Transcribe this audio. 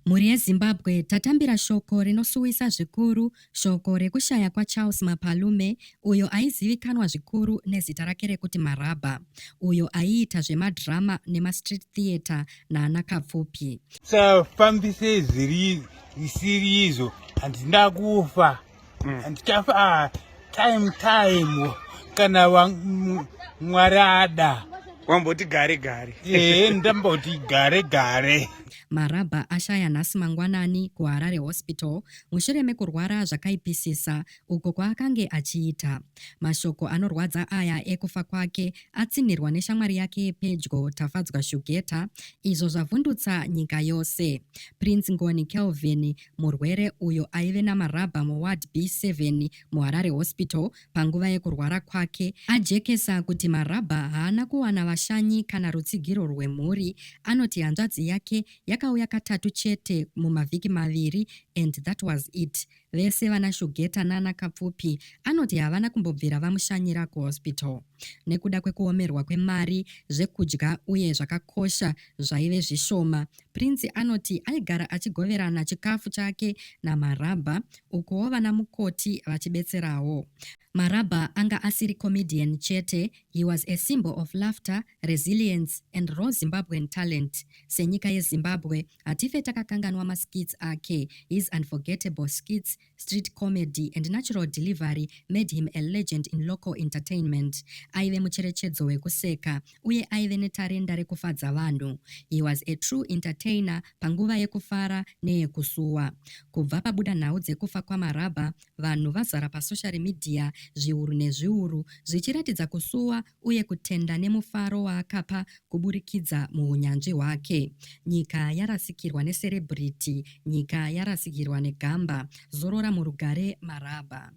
Mhuri yeZimbabwe tatambira shoko rinosuwisa zvikuru, shoko rekushaya kwaCharles Mapalume, uyo aizivikanwa zvikuru nezita rake rekuti Maraba, uyo aiita zvemadhirama nemastreet theatre naana Kapfupi. Fambise zvisiri izvo handina kufa, handichafa time kana Mwari ada. Wamboti gare gare. Ndamboti gare. Maraba ashaya nhasi mangwanani kuHarare Hospital mushure mekurwara zvakaipisisa uko kwaakange achiita. Mashoko anorwadza aya ekufa kwake atsinhirwa neshamwari yake yepedyo Tafadzwa Shugeta, izvo zvavhundutsa nyika yose. Prince Ngoni Kelvin, murwere uyo aive naMaraba muward B7 muHarare Hospital panguva yekurwara kwake, ajekesa kuti Maraba haana kuwana vashanyi kana rutsigiro rwemhuri. Anoti hanzvadzi yake yakauya katatu chete mumavhiki maviri and that was it. Vese vana Shugeta naana Kapfupi anoti havana kumbobvira vamushanyira kuhospital. Nekuda kwekuomerwa kwemari, zvekudya uye zvakakosha zvaive zvishoma, Prince anoti aigara achigoverana chikafu chake naMaraba, ukowo vana mukoti vachibetserawo. Maraba anga asiri comedian chete, he was a symbol of laughter, resilience and raw Zimbabwean talent. Senyika yeZimbabwe hatife takakanganwa maskits ake. His unforgettable skits, street comedy and natural delivery made him a legend in local entertainment. Aive mucherechedzo wekuseka uye aive netarenda rekufadza vanhu. He was a true entertainer panguva yekufara neyekusuwa. Kubva pabuda nhau dzekufa kwaMaraba, vanhu vazara pasocial media zviuru nezviuru zvichiratidza kusuwa uye kutenda nemufaro waakapa kuburikidza muunyanzvi hwake. Nyika yarasikirwa necelebrity, nyika yarasikirwa negamba. Zorora murugare Maraba.